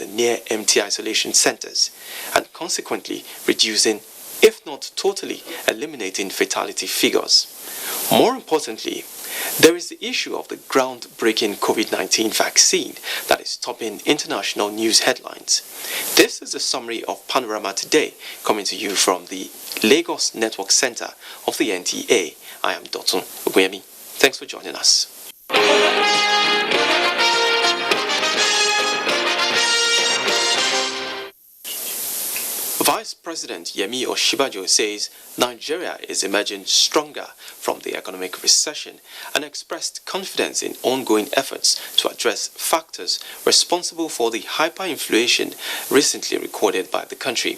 the near-empty isolation centers and consequently reducing, if not totally eliminating fatality figures. More importantly, there is the issue of the groundbreaking COVID-19 vaccine that is topping international news headlines. This is a summary of Panorama Today, coming to you from the Lagos Network Center of the NTA. I am Dotun Ogwemi. Thanks for joining us. Vice President Yemi Osinbajo says Nigeria is emerging stronger from the economic recession and expressed confidence in ongoing efforts to address factors responsible for the hyperinflation recently recorded by the country.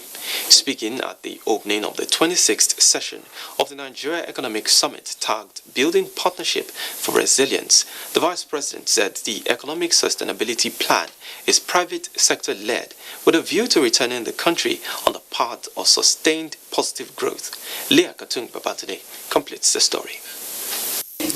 Speaking at the opening of the 26th session of the Nigeria Economic Summit tagged Building Partnership for Resilience, the Vice President said the Economic Sustainability Plan is private sector led with a view to returning the country on the path of sustained positive growth. Leah Katung Babatade completes the story.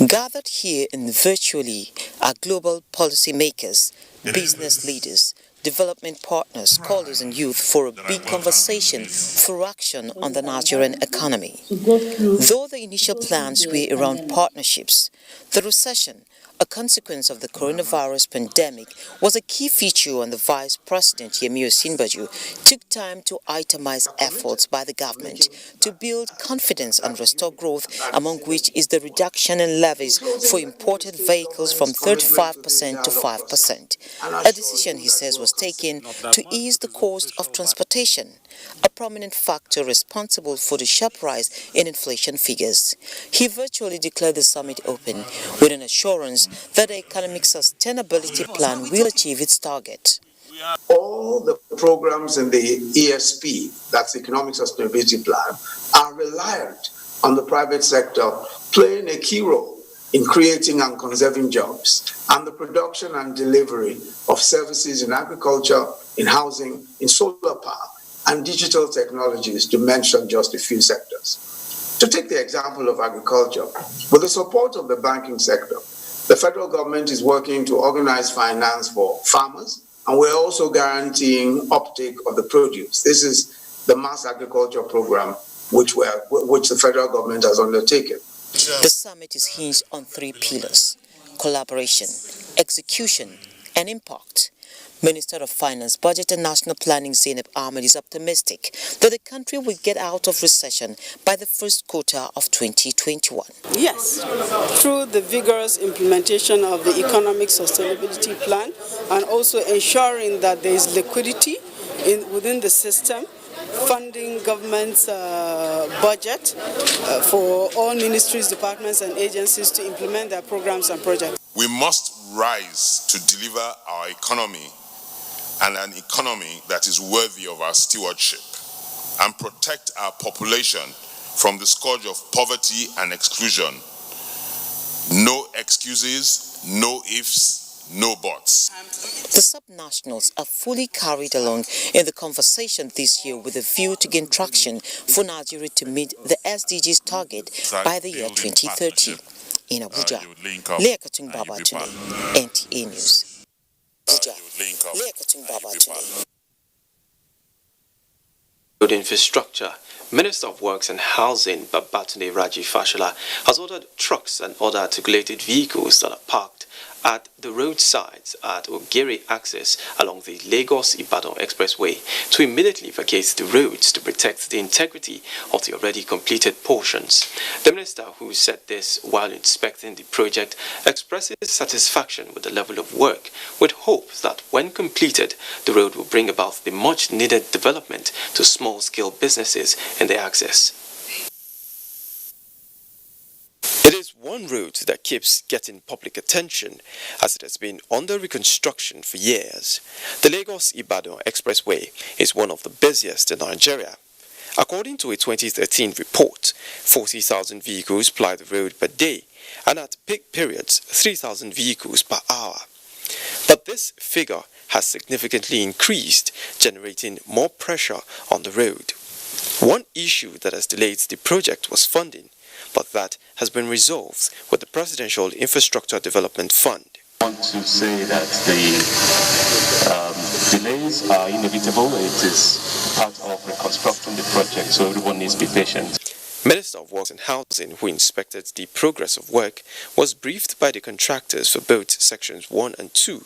Gathered here and virtually are global policymakers, business leaders, development partners, scholars and youth for a big conversation for action on the Nigerian economy. Though the initial plans were around partnerships, the recession, a consequence of the coronavirus pandemic, was a key feature, and the Vice President Yemi Osinbajo took time to itemize efforts by the government to build confidence and restore growth, among which is the reduction in levies for imported vehicles from 35% to 5%. A decision, he says, was taken to ease the cost of transportation, a prominent factor responsible for the sharp rise in inflation figures. He virtually declared the summit open with an assurance that the economic sustainability plan will achieve its target. All the programs in the ESP, that's the Economic Sustainability Plan, are reliant on the private sector playing a key role in creating and conserving jobs and the production and delivery of services in agriculture, in housing, in solar power, and digital technologies, to mention just a few sectors. To take the example of agriculture, with the support of the banking sector, the federal government is working to organize finance for farmers, and we're also guaranteeing uptake of the produce. This is the mass agriculture program which the federal government has undertaken. The summit is hinged on three pillars: collaboration, execution, and impact. Minister of Finance, Budget and National Planning Zainab Ahmed is optimistic that the country will get out of recession by the first quarter of 2021. Yes, through the vigorous implementation of the Economic Sustainability Plan and also ensuring that there is liquidity within the system, funding government's budget for all ministries, departments and agencies to implement their programs and projects. We must rise to deliver our economy and an economy that is worthy of our stewardship, and protect our population from the scourge of poverty and exclusion. No excuses, no ifs, no buts. The subnationals are fully carried along in the conversation this year with a view to gain traction for Nigeria to meet the SDGs target by the year 2030. In Abuja, Leah Katung Babatade, NTA News. Road infrastructure. Minister of Works and Housing Babatunde Raji Fashola has ordered trucks and other articulated vehicles that are parked at the roadsides at Ogere access along the Lagos-Ibadan Expressway to immediately vacate the roads to protect the integrity of the already completed portions. The minister, who said this while inspecting the project, expresses satisfaction with the level of work, with hope that when completed, the road will bring about the much-needed development to small-scale businesses in the access. It is one road that keeps getting public attention as it has been under reconstruction for years. The Lagos-Ibadan Expressway is one of the busiest in Nigeria. According to a 2013 report, 40,000 vehicles ply the road per day, and at peak periods, 3,000 vehicles per hour. But this figure has significantly increased, generating more pressure on the road. One issue that has delayed the project was funding, but that has been resolved with the Presidential Infrastructure Development Fund. I want to say that the delay delays are inevitable. It is part of reconstructing the project, so everyone needs to be patient. Minister of Works and Housing, who inspected the progress of work, was briefed by the contractors for both sections 1 and 2.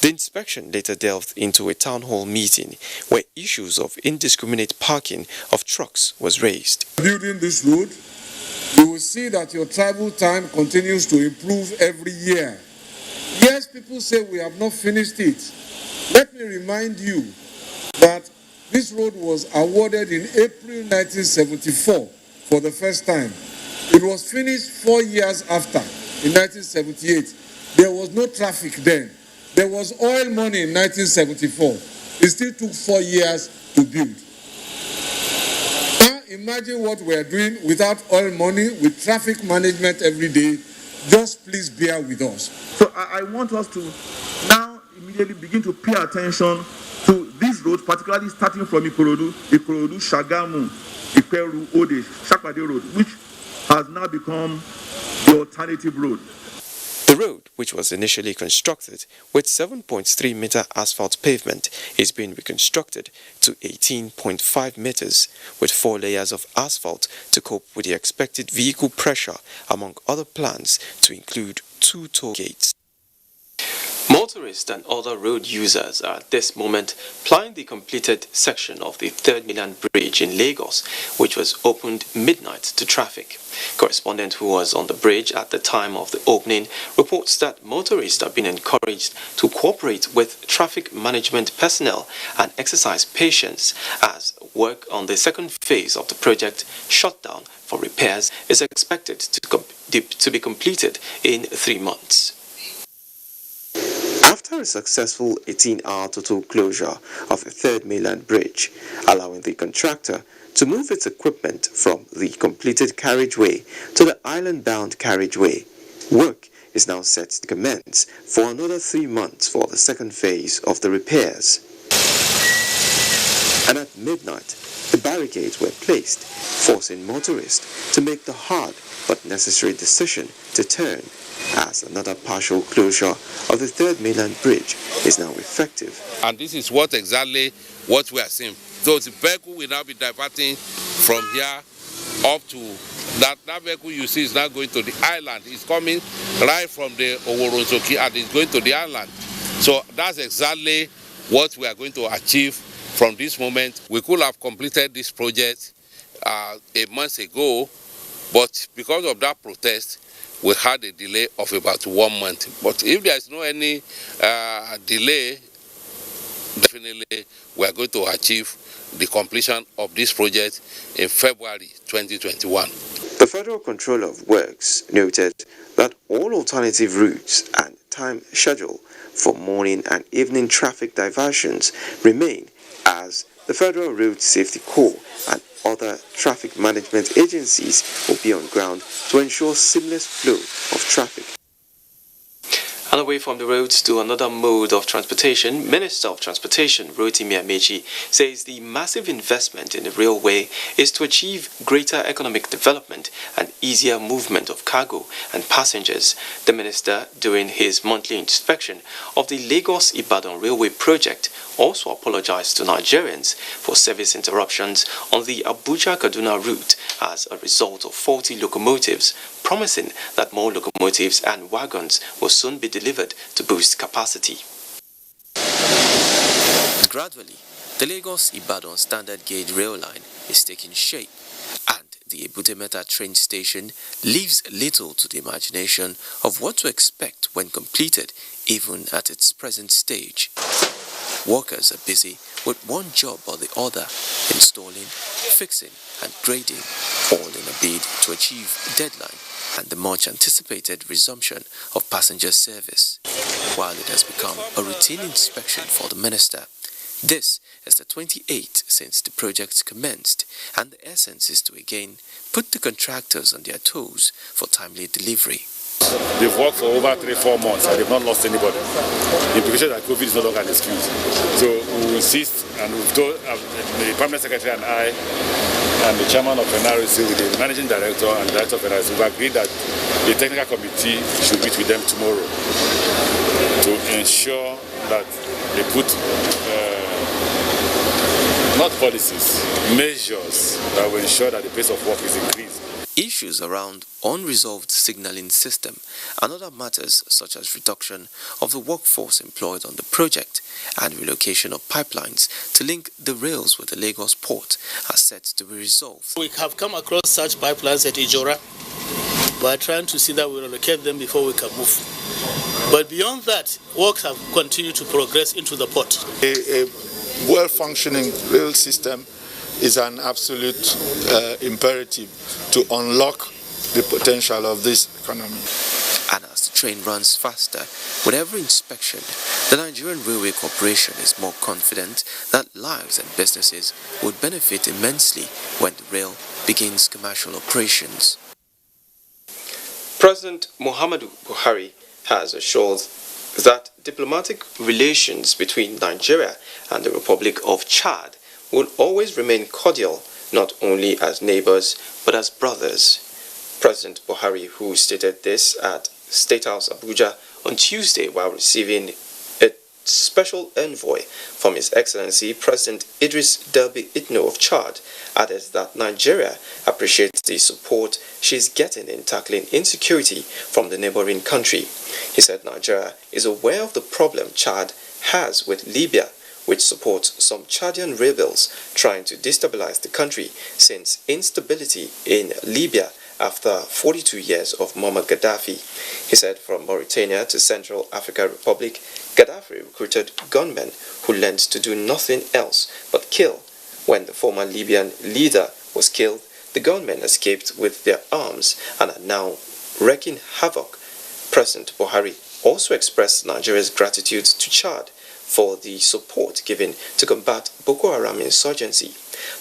The inspection later delved into a town hall meeting where issues of indiscriminate parking of trucks was raised. Building this road, you will see that your travel time continues to improve every year. Yes, people say we have not finished it. Let me remind you that this road was awarded in April 1974 for the first time. It was finished 4 years after, in 1978. There was no traffic then. There was oil money in 1974. It still took 4 years to build. Now imagine what we are doing without oil money, with traffic management every day. Just please bear with us. So I want us to now immediately begin to pay attention to these roads, particularly starting from Ikorodu, Shagamu, Iperu, Ode, Shakpade Road, which has now become the alternative road. The road, which was initially constructed with 7.3 meter asphalt pavement, is being reconstructed to 18.5 meters with 4 layers of asphalt to cope with the expected vehicle pressure, among other plans to include 2 toll gates. Motorists and other road users are at this moment plying the completed section of the 3rd Mainland Bridge in Lagos, which was opened midnight to traffic. Correspondent who was on the bridge at the time of the opening reports that motorists have been encouraged to cooperate with traffic management personnel and exercise patience as work on the second phase of the project, shut down for repairs, is expected to be completed in 3 months. After a successful 18-hour total closure of the 3rd Mainland Bridge, allowing the contractor to move its equipment from the completed carriageway to the island-bound carriageway, work is now set to commence for another 3 months for the second phase of the repairs. And at midnight, the barricades were placed, forcing motorists to make the hard but necessary decision to turn, as another partial closure of the 3rd Mainland Bridge is now effective. And this is exactly what we are seeing. So the vehicle will now be diverting from here up to that vehicle you see is now going to the island. It's coming right from the Oworonsoki and it's going to the island. So that's exactly what we are going to achieve from this moment. We could have completed this project a month ago, but because of that protest, we had a delay of about 1 month. But if there is no any delay, definitely we are going to achieve the completion of this project in February 2021. The Federal Controller of Works noted that all alternative routes and time schedule for morning and evening traffic diversions remain, as the Federal Road Safety Corps and other traffic management agencies will be on ground to ensure seamless flow of traffic. And away from the roads to another mode of transportation, Minister of Transportation Rotimi Amechi says the massive investment in the railway is to achieve greater economic development and easier movement of cargo and passengers. The minister, during his monthly inspection of the Lagos-Ibadan railway project, also apologized to Nigerians for service interruptions on the Abuja-Kaduna route as a result of faulty locomotives, promising that more locomotives and wagons will soon be delivered to boost capacity. Gradually, the Lagos-Ibadan standard gauge rail line is taking shape, and the Ebute-Metta train station leaves little to the imagination of what to expect when completed, even at its present stage. Workers are busy with one job or the other, installing, fixing and grading, all in a bid to achieve deadline and the much anticipated resumption of passenger service. While it has become a routine inspection for the minister, this is the 28th since the project commenced, and the essence is to again put the contractors on their toes for timely delivery. They've worked for over 3-4 months and they've not lost anybody. The implication that COVID is no longer an excuse. So we insist, and we've told the Permanent Secretary and I and the Chairman of NRC with the Managing Director and the Director of NRC, we've agreed that the Technical Committee should meet with them tomorrow to ensure that they put not policies, measures that will ensure that the pace of work is increased. Issues around unresolved signaling system and other matters such as reduction of the workforce employed on the project and relocation of pipelines to link the rails with the Lagos port are set to be resolved. We have come across such pipelines at Ijora. We are trying to see that we relocate them before we can move. But beyond that, works have continued to progress into the port. A well-functioning rail system is an absolute imperative to unlock the potential of this economy. And as the train runs faster, with every inspection, the Nigerian Railway Corporation is more confident that lives and businesses would benefit immensely when the rail begins commercial operations. President Muhammadu Buhari has assured that diplomatic relations between Nigeria and the Republic of Chad will always remain cordial, not only as neighbors but as brothers. President Buhari, who stated this at State House Abuja on Tuesday while receiving a special envoy from His Excellency President Idris Deby Itno of Chad, added that Nigeria appreciates the support she is getting in tackling insecurity from the neighboring country. He said Nigeria is aware of the problem Chad has with Libya, which supports some Chadian rebels trying to destabilize the country since instability in Libya after 42 years of Muammar Gaddafi. He said from Mauritania to Central African Republic, Gaddafi recruited gunmen who learned to do nothing else but kill. When the former Libyan leader was killed, the gunmen escaped with their arms and are now wreaking havoc. President Buhari also expressed Nigeria's gratitude to Chad for the support given to combat Boko Haram insurgency.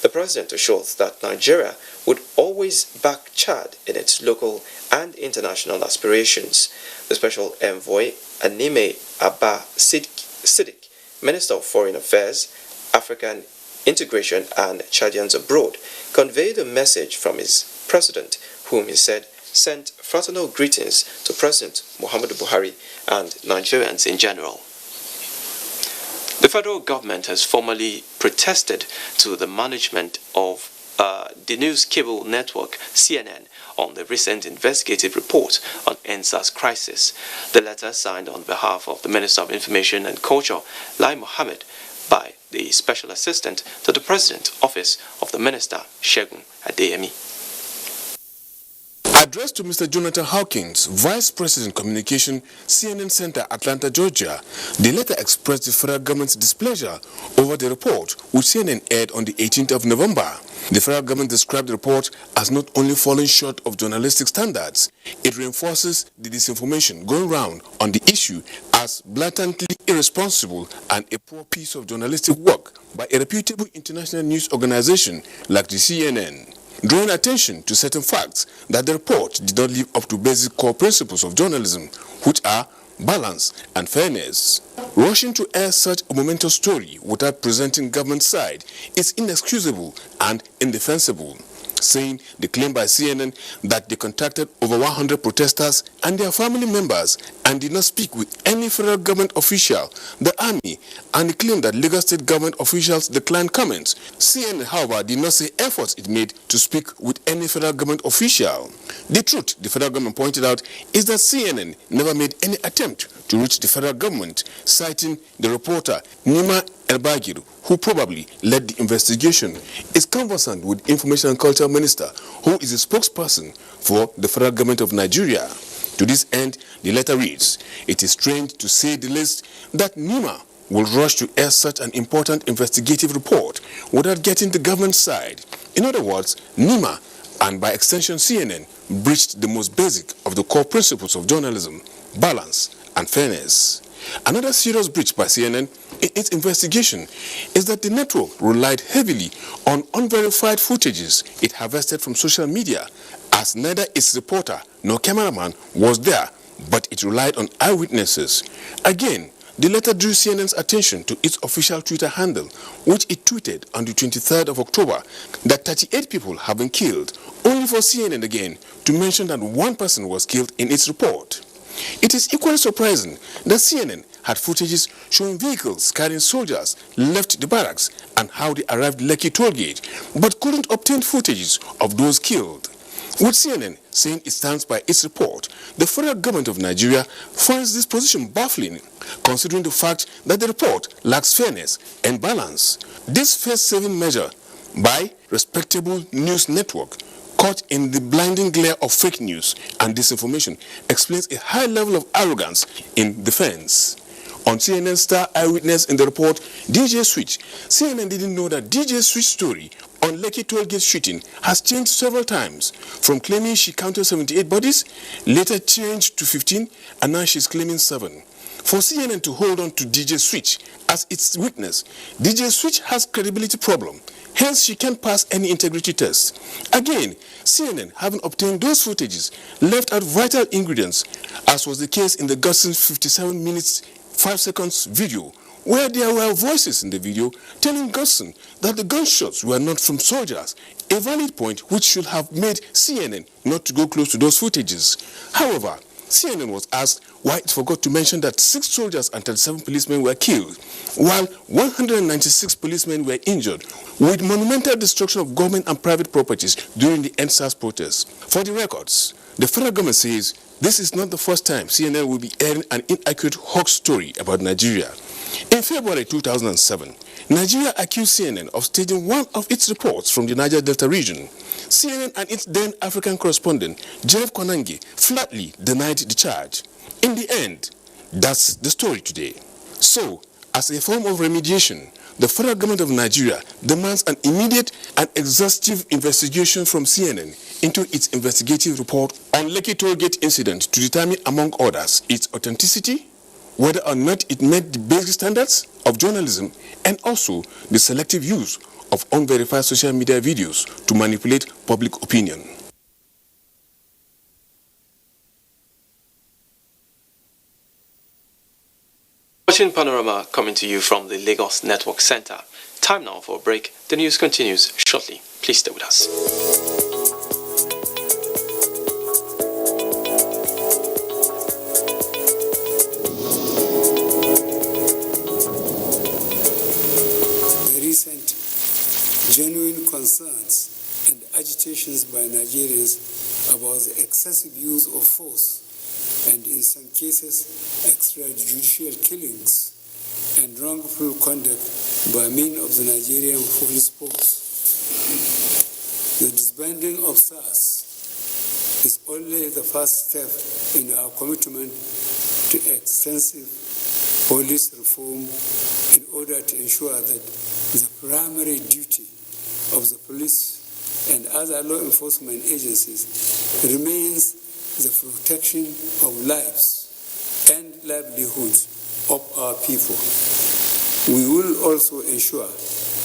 The president assured that Nigeria would always back Chad in its local and international aspirations. The special envoy, Anime Abba Siddiq, Minister of Foreign Affairs, African Integration and Chadians Abroad, conveyed a message from his president, whom he said sent fraternal greetings to President Muhammadu Buhari and Nigerians in general. The federal government has formally protested to the management of the news cable network CNN on the recent investigative report on NSAS crisis. The letter, signed on behalf of the Minister of Information and Culture, Lai Mohammed, by the Special Assistant to the President Office of the Minister, Segun Adeyemi. Addressed to Mr. Jonathan Hawkins, Vice President Communication, CNN Center, Atlanta, Georgia, the letter expressed the federal government's displeasure over the report, which CNN aired on the 18th of November. The federal government described the report as not only falling short of journalistic standards, it reinforces the disinformation going round on the issue as blatantly irresponsible and a poor piece of journalistic work by a reputable international news organization like the CNN. Drawing attention to certain facts that the report did not live up to basic core principles of journalism, which are balance and fairness. Rushing to air such a momentous story without presenting government side is inexcusable and indefensible, saying the claim by CNN that they contacted over 100 protesters and their family members and did not speak with any federal government official, the army, and the claim that Lagos state government officials declined comments. CNN, however, did not say efforts it made to speak with any federal government official. The truth, the federal government pointed out, is that CNN never made any attempt to reach the federal government, citing the reporter Nima El-Bagir, who probably led the investigation, is conversant with Information and Culture Minister, who is a spokesperson for the federal government of Nigeria. To this end, the letter reads, "It is strange to say the least that Nima will rush to air such an important investigative report without getting the government side. In other words, Nima, and by extension CNN, breached the most basic of the core principles of journalism, balance and fairness." Another serious breach by CNN in its investigation is that the network relied heavily on unverified footages it harvested from social media, as neither its reporter nor cameraman was there, but it relied on eyewitnesses. Again, the letter drew CNN's attention to its official Twitter handle, which it tweeted on the 23rd of October that 38 people have been killed, only for CNN again to mention that one person was killed in its report. It is equally surprising that CNN had footages showing vehicles carrying soldiers left the barracks and how they arrived Lekki tollgate, but couldn't obtain footages of those killed. With CNN saying it stands by its report, the federal government of Nigeria finds this position baffling, considering the fact that the report lacks fairness and balance. This face-saving measure by respectable news network caught in the blinding glare of fake news and disinformation explains a high level of arrogance in defense. On CNN Star Eyewitness in the report, DJ Switch, CNN didn't know that DJ Switch's story on Lekki tollgate shooting has changed several times, from claiming she counted 78 bodies, later changed to 15, and now she's claiming 7. For CNN to hold on to DJ Switch as its witness, DJ Switch has credibility problem. Hence, she can't pass any integrity test. Again, CNN, having obtained those footages, left out vital ingredients, as was the case in the Gutson's 57 minutes 5 seconds video, where there were voices in the video telling Gutson that the gunshots were not from soldiers, a valid point which should have made CNN not to go close to those footages. However, CNN was asked why it forgot to mention that 6 soldiers and 37 policemen were killed, while 196 policemen were injured, with monumental destruction of government and private properties during the EndSARS protests. For the records, the federal government says this is not the first time CNN will be airing an inaccurate hoax story about Nigeria. In February 2007, Nigeria accused CNN of staging one of its reports from the Niger Delta region. CNN and its then African correspondent, Jeff Konange, flatly denied the charge. In the end, that's the story today. So, as a form of remediation, the federal government of Nigeria demands an immediate and exhaustive investigation from CNN into its investigative report on Lekki tollgate incident to determine, among others, its authenticity, whether or not it met the basic standards of journalism, and also the selective use of unverified social media videos to manipulate public opinion. Watching Panorama coming to you from the Lagos Network Center. Time now for a break. The news continues shortly. Please stay with us. The recent genuine concerns and agitations by Nigerians about the excessive use of force and in some cases extrajudicial killings and wrongful conduct by men of the Nigerian police force. The disbanding of SARS is only the first step in our commitment to extensive police reform in order to ensure that the primary duty of the police and other law enforcement agencies remains the protection of lives and livelihoods of our people. We will also ensure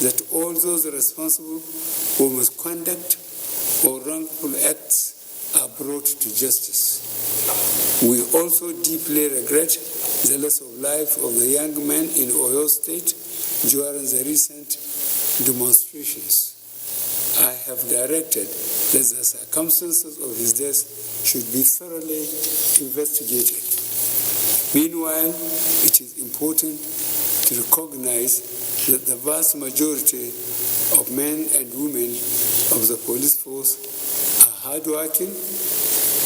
that all those responsible for misconduct or wrongful acts are brought to justice. We also deeply regret the loss of life of the young man in Oyo State during the recent demonstrations. I have directed that the circumstances of his death should be thoroughly investigated. Meanwhile, it is important to recognize that the vast majority of men and women of the police force are hardworking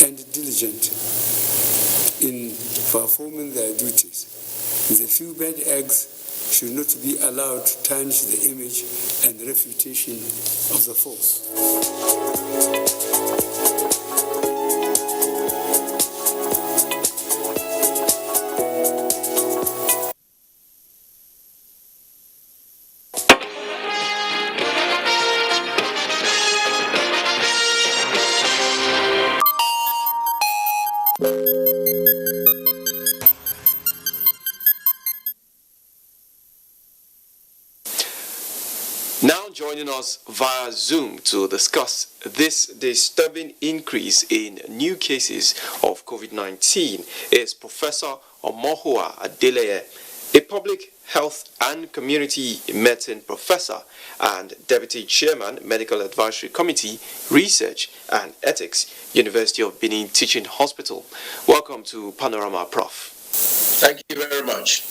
and diligent in performing their duties. The few bad eggs should not be allowed to tarnish the image and reputation of the force. Now joining us via Zoom to discuss this disturbing increase in new cases of COVID-19 is Professor Omohua Adeleye, a public health and community medicine professor and deputy chairman, Medical Advisory Committee, Research and Ethics, University of Benin Teaching Hospital. Welcome to Panorama, Prof. Thank you very much.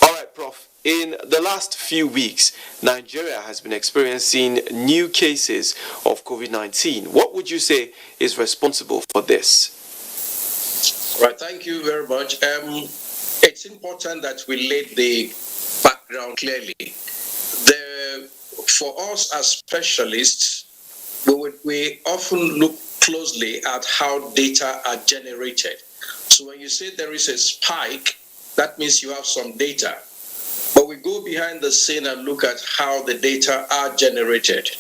All right, Prof. In the last few weeks, Nigeria has been experiencing new cases of COVID-19. What would you say is responsible for this? Right, thank you very much. It's important that we lay the background clearly. For us as specialists, we often look closely at how data are generated. So when you say there is a spike, that means you have some data. But we go behind the scene and look at how the data are generated.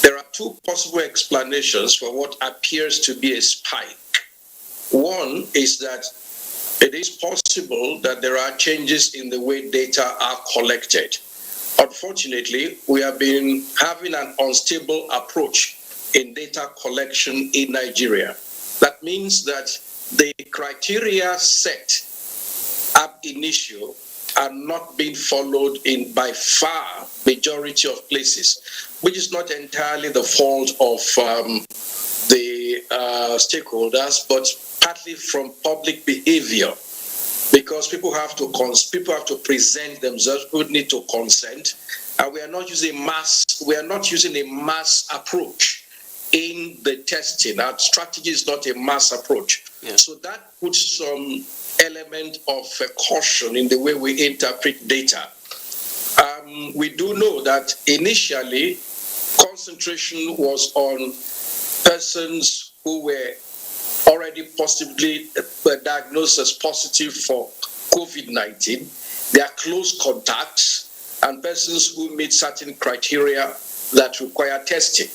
There are two possible explanations for what appears to be a spike. One is that it is possible that there are changes in the way data are collected. Unfortunately, we have been having an unstable approach in data collection in Nigeria. That means that the criteria set ab initio are not being followed in by far majority of places, which is not entirely the fault of the stakeholders, but partly from public behavior, because people have to present themselves, people need to consent, and we are not using a mass approach in the testing. Our strategy is not a mass approach. Yeah. So that puts some element of caution in the way we interpret data. We do know that initially concentration was on persons who were already possibly diagnosed as positive for COVID-19, their close contacts, and persons who meet certain criteria that require testing.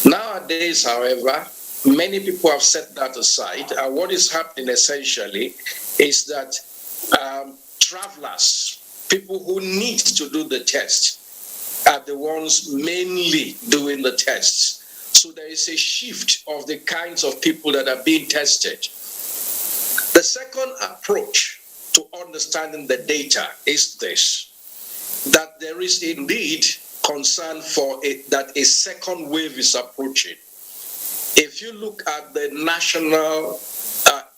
Nowadays, however, many people have set that aside, and what is happening essentially is that travelers, people who need to do the test, are the ones mainly doing the tests. So there is a shift of the kinds of people that are being tested. The second approach to understanding the data is this, that there is indeed concern for it that a second wave is approaching. If you look at the national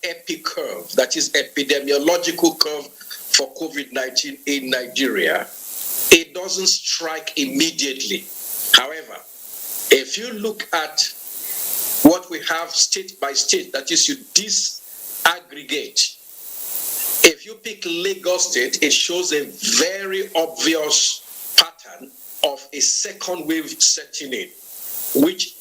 epi curve, that is epidemiological curve for COVID-19 in Nigeria, it doesn't strike immediately. However, if you look at what we have state by state, that is, you disaggregate. If you pick Lagos State, it shows a very obvious pattern of a second wave setting in, which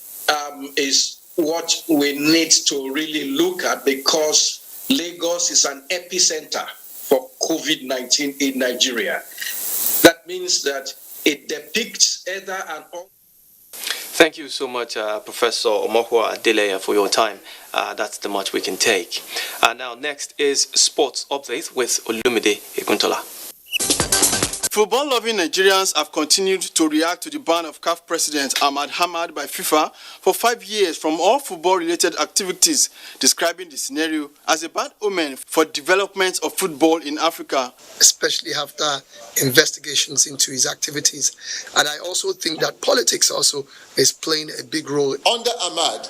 is what we need to really look at, because Lagos is an epicenter for COVID-19 in Nigeria. That means that it depicts either an... Thank you so much, Professor Omohua Adeleye, for your time. That's the much we can take. Now, next is Sports Update with Olumide Ekuntola. Football-loving Nigerians have continued to react to the ban of CAF President Ahmad Hamad by FIFA for 5 years from all football-related activities, describing the scenario as a bad omen for development of football in Africa. Especially after investigations into his activities. And I also think that politics also is playing a big role. Under Ahmad,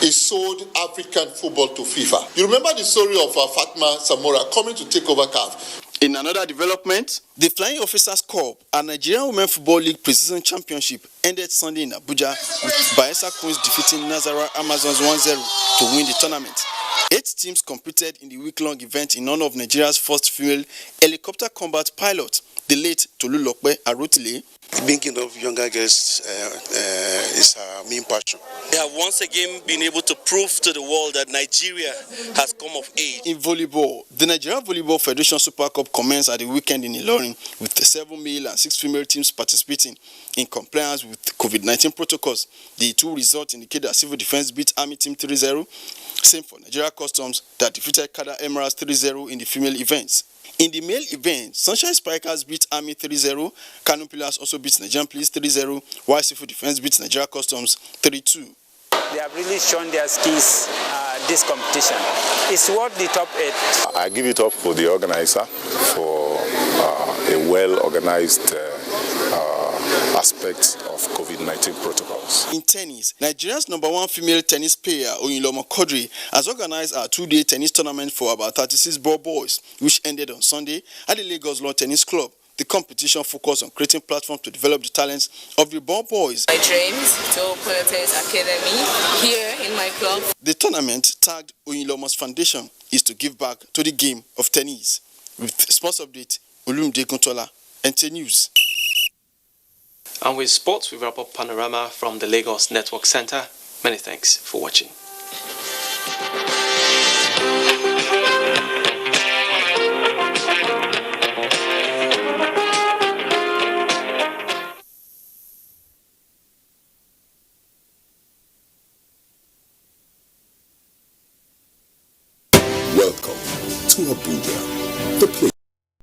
he sold African football to FIFA. You remember the story of Fatma Samora coming to take over CAF? In another development, the Flying Officers Cup and Nigerian Women Football League Pre-Season Championship ended Sunday in Abuja, with Bayelsa Queens defeating Nazara Amazons 1-0 to win the tournament. 8 teams competed in the week-long event in honor of Nigeria's first female helicopter combat pilot, the late Tolulokpe Arotile. Thinking of younger girls is our main passion. They have once again been able to prove to the world that Nigeria has come of age. In volleyball, the Nigerian Volleyball Federation Super Cup commenced at the weekend in Ilorin, with 7 male and 6 female teams participating in compliance with COVID-19 protocols. The 2 results indicate that Civil Defense beat Army Team 3-0. Same for Nigeria Customs, that defeated Kada Emeralds 3-0 in the female events. In the male event, Sunshine Spikers beat Army 3-0, Kano Pillars also beat Nigerian Police 3-0, while Civil Defense beat Nigeria Customs 3-2. They have really shown their skills this competition. It's worth the top 8. I give it up for the organizer for a well-organized aspects of COVID-19 protocols. In tennis, Nigeria's #1 female tennis player, Oyinlomo Quadri, has organized a 2-day tennis tournament for about 36 ball boys, which ended on Sunday at the Lagos Law Tennis Club. The competition focused on creating platforms to develop the talents of the ball boys. My dreams to open a tennis academy here in my club. The tournament, tagged Oyinlomo's Foundation, is to give back to the game of tennis. With sports update, Olumide Kuntola, NT News. And with sports, we wrap up Panorama from the Lagos Network Center. Many thanks for watching. Welcome to Abuja, the place